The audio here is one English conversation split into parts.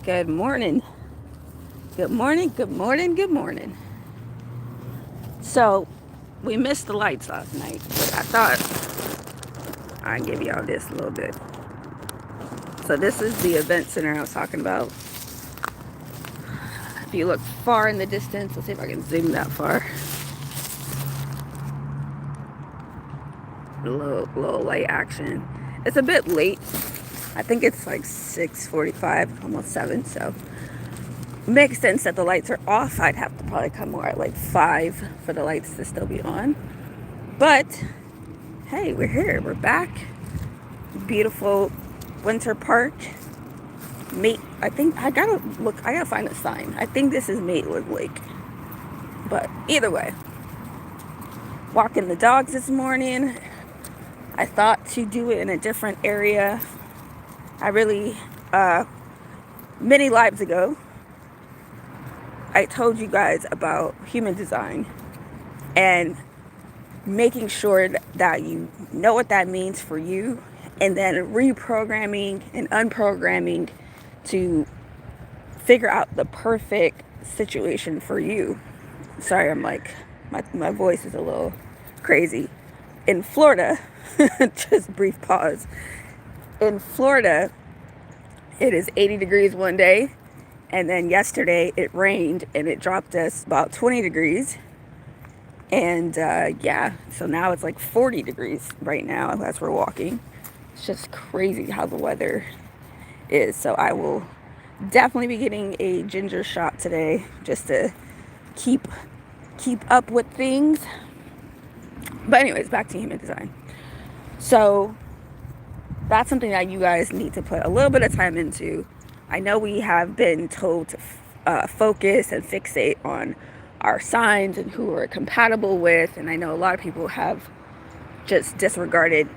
Good morning. Good morning, good morning, good morning. So, we missed the lights last night, but I thought I'd give y'all this a little bit. So, this is the event center I was talking about. If you look far in the distance, let's see if I can zoom that far. A little light action. It's a bit late. I think it's like 6:45, almost 7, so makes sense that the lights are off. I'd have to probably come more at like 5 for the lights to still be on. But hey, we're here. We're back. Beautiful Winter Park. I think I gotta find a sign. I think this is Maitland Lake. But either way, walking the dogs this morning. I thought to do it in a different area. I really, many lives ago, I told you guys about human design and making sure that you know what that means for you, and then reprogramming and unprogramming to figure out the perfect situation for you. Sorry, I'm like, my voice is a little crazy. In Florida, just brief pause. In Florida, it is 80 degrees one day, and then yesterday it rained and it dropped us about 20 degrees. And so now it's like 40 degrees right now as we're walking. It's just crazy how the weather is. So I will definitely be getting a ginger shot today just to keep up with things. But anyways, back to human design. So that's something that you guys need to put a little bit of time into. I know we have been told to focus and fixate on our signs and who we're compatible with, and I know a lot of people have just disregarded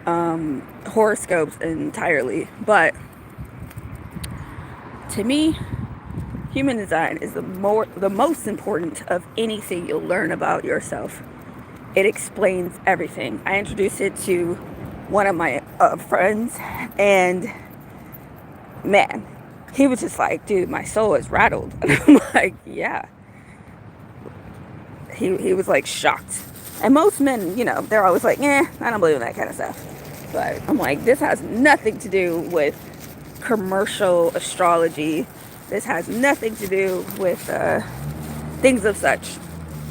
horoscopes entirely. But to me, human design is the most important of anything you'll learn about yourself. It explains everything. I introduced it to one of my friends, and man, he was just like, dude, my soul is rattled. And I'm like, yeah. He was like shocked. And most men, they're always like, I don't believe in that kind of stuff. But I'm like, this has nothing to do with commercial astrology. This has nothing to do with things of such.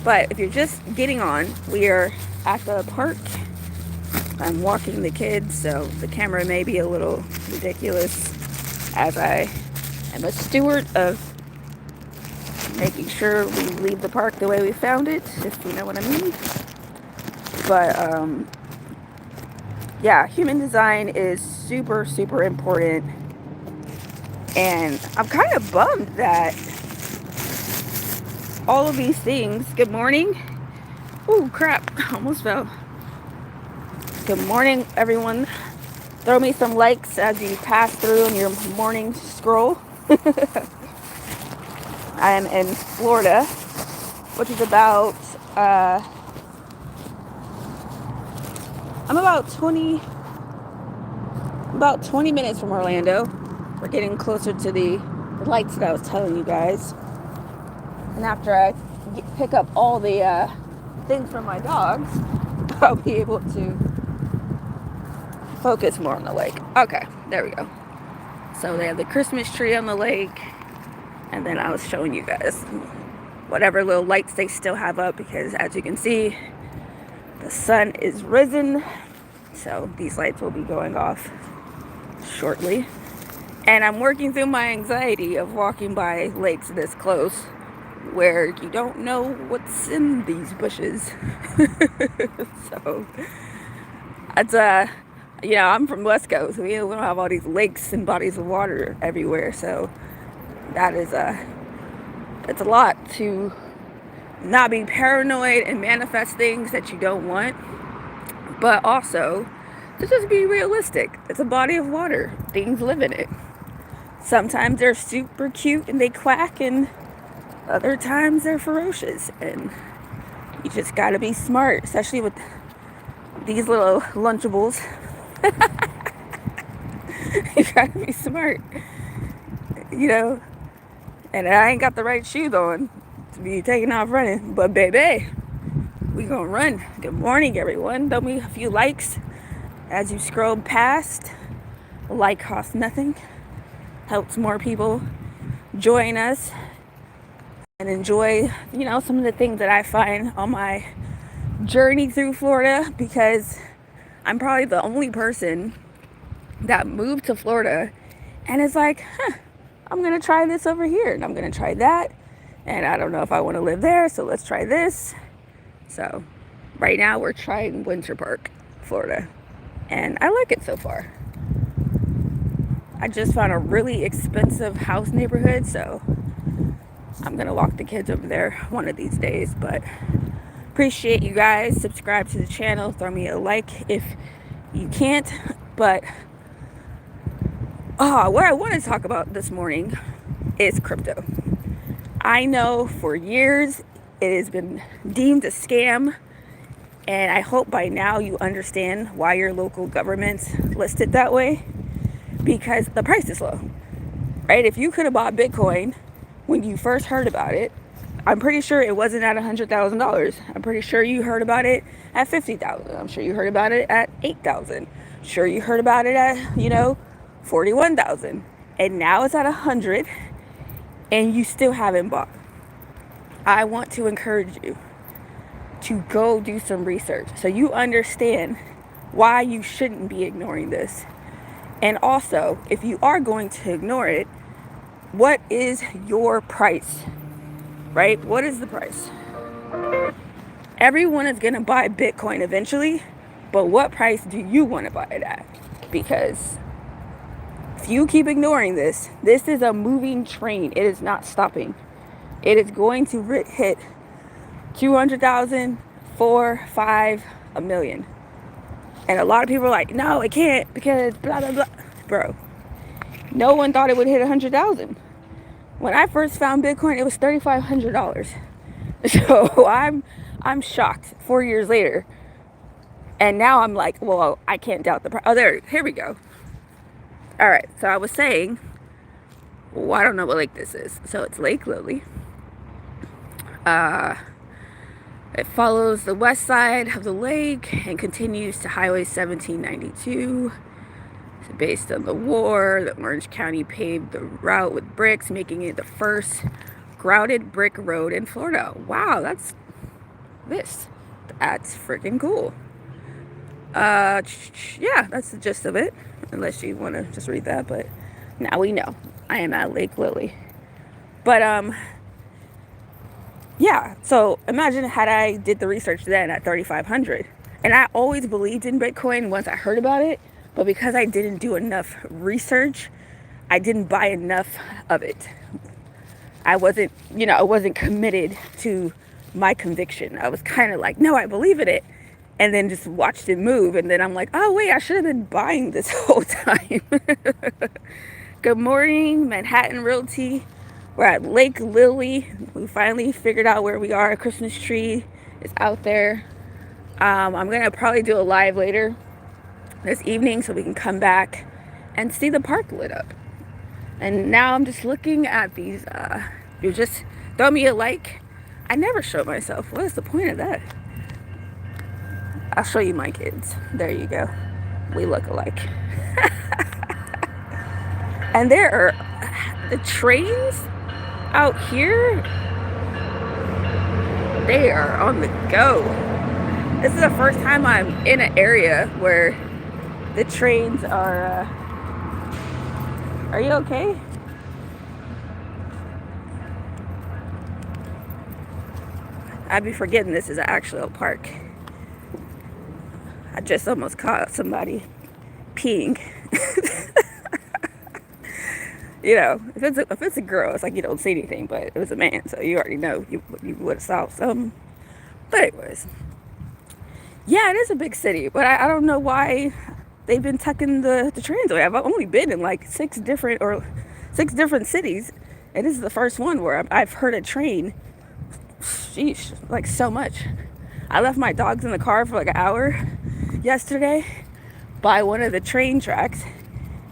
But if you're just getting on, we are at the park. I'm walking the kids, so the camera may be a little ridiculous, as I am a steward of making sure we leave the park the way we found it, if you know what I mean. But human design is super, super important. And I'm kind of bummed that all of these things, good morning. Oh crap, almost fell. Good morning, everyone. Throw me some likes as you pass through in your morning scroll. I am in Florida, which is about, I'm about 20 minutes from Orlando. We're getting closer to the lights that I was telling you guys. And after I pick up all the things from my dogs, I'll be able to focus more on the lake. Okay, there we go. So they have the Christmas tree on the lake, and then I was showing you guys whatever little lights they still have up, because as you can see, the sun is risen, so these lights will be going off shortly. And I'm working through my anxiety of walking by lakes this close where you don't know what's in these bushes. So that's I'm from West Coast. We don't have all these lakes and bodies of water everywhere, so that is it's a lot to not be paranoid and manifest things that you don't want, but also to just be realistic. It's a body of water. Things live in it. Sometimes they're super cute and they quack, and other times they're ferocious, and you just gotta be smart, especially with these little Lunchables. You gotta be smart. you know, and I ain't got the right shoes on to be taking off running. But baby, we gonna run. Good morning, everyone. Throw me a few likes as you scroll past. A like costs nothing. Helps more people join us and enjoy, you know, some of the things that I find on my journey through Florida, because I'm probably the only person that moved to Florida and it's like, I'm gonna try this over here and I'm gonna try that, and I don't know if I want to live there, so let's try this. So right now we're trying Winter Park, Florida, and I like it so far. I just found a really expensive house neighborhood, so I'm gonna walk the kids over there one of these days. But appreciate you guys. Subscribe to the channel, throw me a like if you can't. But what I want to talk about this morning is crypto. I know for years it has been deemed a scam, and I hope by now you understand why your local government's listed that way, because the price is low, right? If you could have bought Bitcoin when you first heard about it, I'm pretty sure it wasn't at $100,000. I'm pretty sure you heard about it at $50,000. I'm sure you heard about it at $8,000. Sure, you heard about it at, $41,000. And now it's at $100, and you still haven't bought. I want to encourage you to go do some research so you understand why you shouldn't be ignoring this. And also, if you are going to ignore it, what is your price, right? What is the price? Everyone is going to buy Bitcoin eventually, but what price do you want to buy it at? Because if you keep ignoring this, this is a moving train. It is not stopping. It is going to hit 200,000, 4, 5, a million. And a lot of people are like, no, it can't because blah, blah, blah. Bro, no one thought it would hit 100,000. When I first found Bitcoin, it was $3,500. So I'm shocked 4 years later. And now I'm like, well, I can't doubt the price. Oh, here we go. All right, so I was saying, well, I don't know what lake this is. So it's Lake Lily. It follows the west side of the lake and continues to Highway 1792. So based on the war, the Orange County paved the route with bricks, making it the first grouted brick road in Florida. Wow, that's freaking cool. Yeah, that's the gist of it. Unless you want to just read that, but now we know. I am at Lake Lily. But yeah, so imagine had I did the research then at 3,500. And I always believed in Bitcoin once I heard about it, but because I didn't do enough research, I didn't buy enough of it. I wasn't committed to my conviction. I was kind of like, no, I believe in it. And then just watched it move. And then I'm like, oh, wait, I should have been buying this whole time. Good morning, Manhattan Realty. We're at Lake Lily. We finally figured out where we are. A Christmas tree is out there. I'm going to probably do a live later this evening so we can come back and see the park lit up. And now I'm just looking at these. You just throw me a like. I never show myself. What is the point of that? I'll show you my kids. There you go. We look alike. And there are the trains out here. They are on the go. This is the first time I'm in an area where the trains are you okay? I'd be forgetting this is an actual park. I just almost caught somebody peeing. If it's a girl, it's like you don't see anything, but it was a man, so you already know you would have saw something. But anyways, yeah, it is a big city, but I don't know why they've been tucking the trains away. I've only been in like six different cities, and this is the first one where I've heard a train. Sheesh, like so much. I left my dogs in the car for like an hour yesterday by one of the train tracks,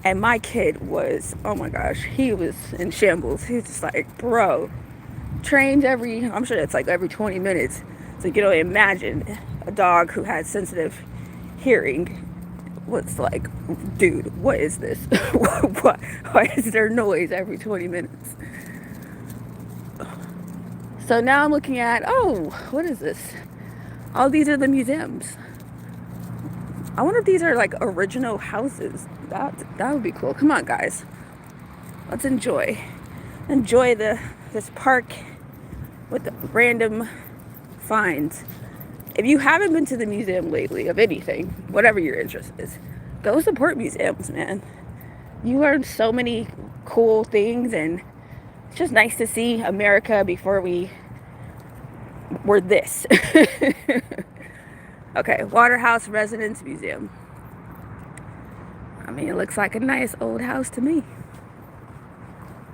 And my kid was, oh my gosh, he was in shambles. He was just like, bro, trains I'm sure it's like every 20 minutes. So you can only imagine a dog who has sensitive hearing was like, dude, what is this? Why is there noise every 20 minutes? So now I'm looking at, oh, what is this? All these are the museums. I wonder if these are like original houses. That would be cool. Come on, guys. Let's enjoy this park with the random finds. If you haven't been to the museum lately of anything, whatever your interest is, go support museums, man. You learn so many cool things, and it's just nice to see America before we were this. Okay, Waterhouse Residence Museum. I mean, it looks like a nice old house to me.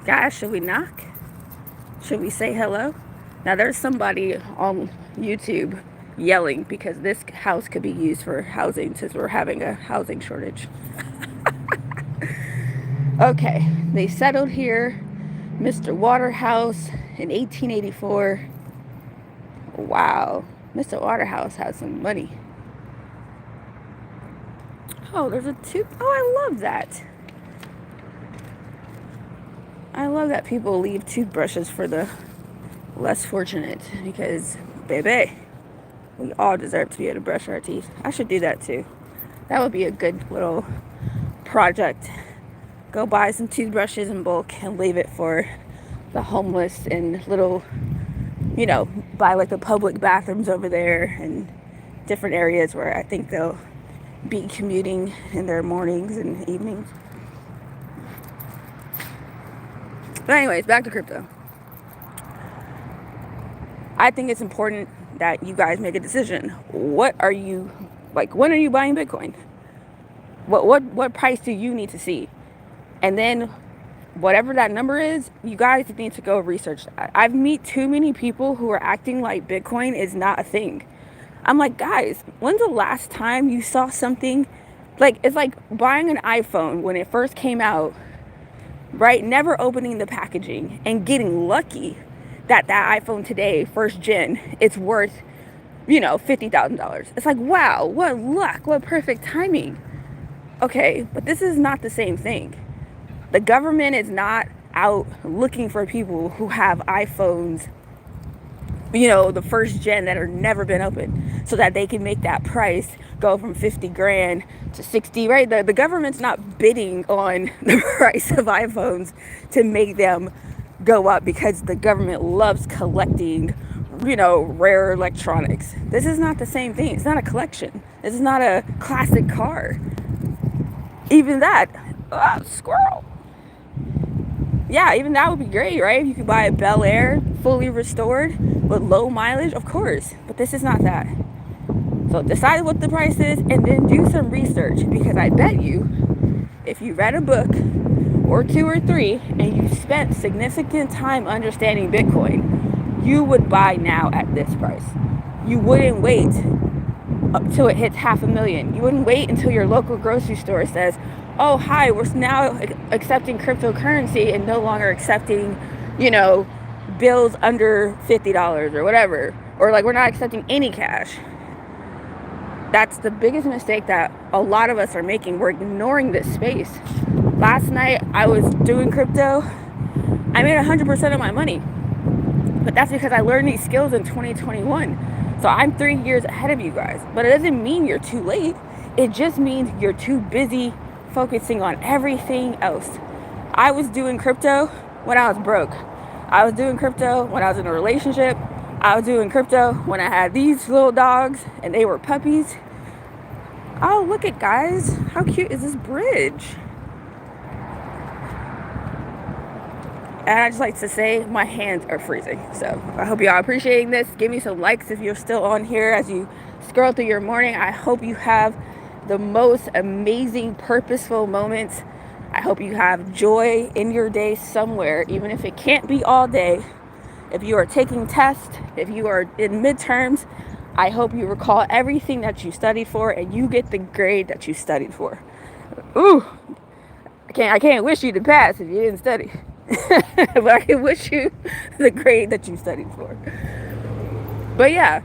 Guys, should we knock? Should we say hello? Now, there's somebody on YouTube yelling because this house could be used for housing since we're having a housing shortage. Okay, they settled here, Mr. Waterhouse, in 1884. Wow, Mr. Waterhouse has some money. Oh, there's a tooth. Oh, I love that. I love that people leave toothbrushes for the less fortunate because, baby, we all deserve to be able to brush our teeth. I should do that too. That would be a good little project. Go buy some toothbrushes in bulk and leave it for the homeless and little, buy like the public bathrooms over there and different areas where I think they'll be commuting in their mornings and evenings. But anyways, back to crypto. I think it's important that you guys make a decision. What are you, when are you buying Bitcoin? What price do you need to see? And then whatever that number is, you guys need to go research that. I've met too many people who are acting like Bitcoin is not a thing. I'm like, guys, when's the last time you saw something? It's like buying an iPhone when it first came out, right? Never opening the packaging and getting lucky that iPhone today, first gen, it's worth, $50,000. It's like, wow, what luck, what perfect timing. Okay, but this is not the same thing. The government is not out looking for people who have iPhones, the first gen that are never been opened, so that they can make that price go from 50 grand to 60, right? The government's not bidding on the price of iPhones to make them go up because the government loves collecting, rare electronics. This is not the same thing. It's not a collection. This is not a classic car. Even that, squirrel. Yeah, even that would be great, right? If you could buy a Bel Air fully restored with low mileage, of course. But this is not that. So decide what the price is and then do some research, because I bet you, if you read a book or 2 or 3 and you spent significant time understanding Bitcoin, you would buy now at this price. You wouldn't wait up till it hits $500,000. You wouldn't wait until your local grocery store says, oh, hi, we're now accepting cryptocurrency and no longer accepting, bills under $50 or whatever. Or we're not accepting any cash. That's the biggest mistake that a lot of us are making. We're ignoring this space. Last night, I was doing crypto. I made 100% of my money. But that's because I learned these skills in 2021. So I'm 3 years ahead of you guys. But it doesn't mean you're too late. It just means you're too busy focusing on everything else. I was doing crypto when I was broke. I was doing crypto when I was in a relationship. I was doing crypto when I had these little dogs and they were puppies. Oh, look at, guys. How cute is this bridge? And I just like to say my hands are freezing. So I hope y'all appreciating this. Give me some likes if you're still on here as you scroll through your morning. I hope you have the most amazing, purposeful moments. I hope you have joy in your day somewhere, even if it can't be all day. If you are taking tests, if you are in midterms, I hope you recall everything that you studied for and you get the grade that you studied for. Ooh, can't wish you to pass if you didn't study. But I can wish you the grade that you studied for. But yeah,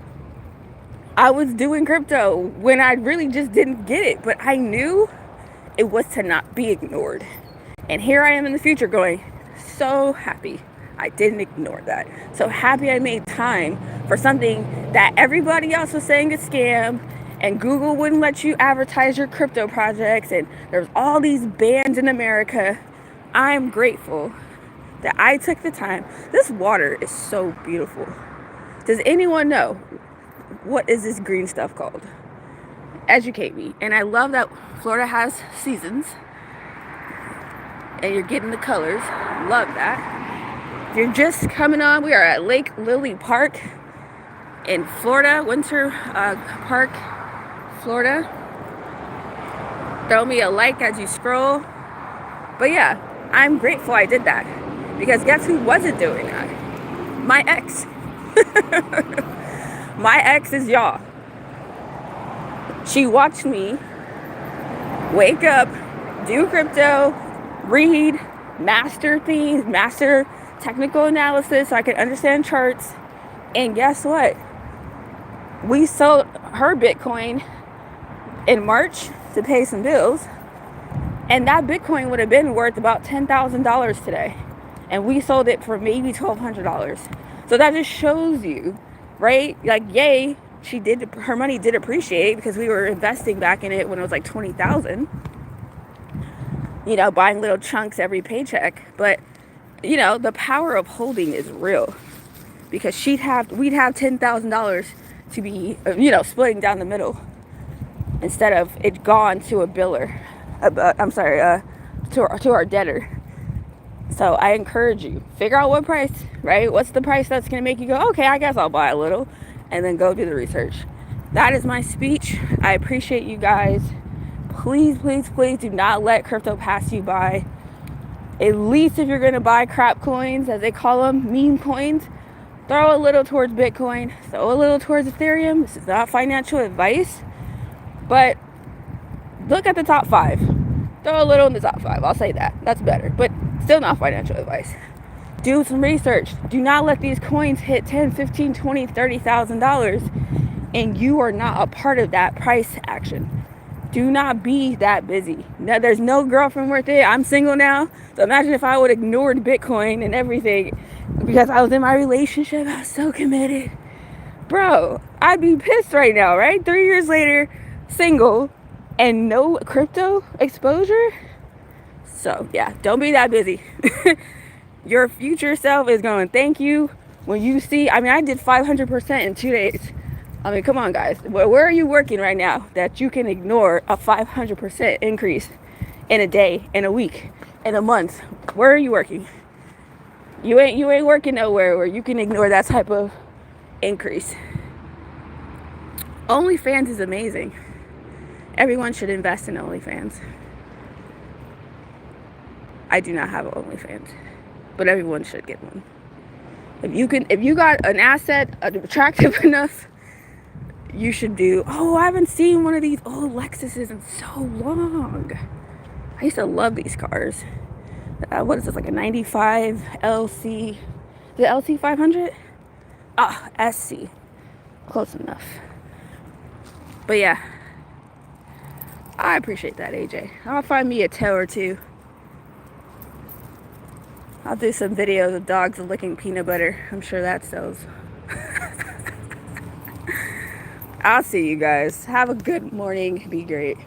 I was doing crypto when I really just didn't get it, but I knew it was to not be ignored. And here I am in the future going, so happy I didn't ignore that. So happy I made time for something that everybody else was saying is scam, and Google wouldn't let you advertise your crypto projects, and there's all these bans in America. I'm grateful that I took the time. This water is so beautiful. Does anyone know what is this green stuff called? Educate me. And I love that Florida has seasons and you're getting the colors. Love that. If you're just coming on, we are at Lake Lily Park in Florida, Winter Park, Florida. Throw me a like as you scroll. But yeah, I'm grateful I did that, because guess who wasn't doing that? My ex. My ex is y'all. She watched me wake up, do crypto, read, master things, master technical analysis so I could understand charts. And guess what? We sold her Bitcoin in March to pay some bills. And that Bitcoin would have been worth about $10,000 today. And we sold it for maybe $1,200. So that just shows you, right? Like, yay, her money did appreciate because we were investing back in it when it was like 20,000. You know, buying little chunks every paycheck. But, you know, the power of holding is real. Because we'd have $10,000 to be, you know, splitting down the middle instead of it gone to a biller. To our debtor. So I encourage you, figure out what price, right? What's the price that's going to make you go, okay, I guess I'll buy a little, and then go do the research. That is my speech. I appreciate you guys. Please, please, please do not let crypto pass you by. At least if you're going to buy crap coins, as they call them, meme coins, throw a little towards Bitcoin, throw a little towards Ethereum. This is not financial advice, but look at the top 5. Throw a little in the top 5. I'll say that. That's better. But still not financial advice. Do some research. Do not let these coins hit $10, $15, $20, $30,000 and you are not a part of that price action. Do not be that busy. Now, there's no girlfriend worth it. I'm single now. So imagine if I would have ignored Bitcoin and everything because I was in my relationship. I was so committed. Bro, I'd be pissed right now, right? 3 years later, single, and no crypto exposure. So yeah, don't be that busy. Your future self is going to thank you when you see, I mean, I did 500% in 2 days. I mean, come on guys, where are you working right now that you can ignore a 500% increase in a day, in a week, in a month? Where are you working? You ain't working nowhere where you can ignore that type of increase. OnlyFans is amazing. Everyone should invest in OnlyFans. I do not have an OnlyFans, but everyone should get one. If you got an asset attractive enough, you should do. Oh, I haven't seen one of these old Lexuses in so long. I used to love these cars. What is this, like a 95 LC? The LC 500? SC. Close enough. But yeah, I appreciate that, AJ. I'll find me a toe or two. I'll do some videos of dogs licking peanut butter. I'm sure that sells. I'll see you guys. Have a good morning. Be great.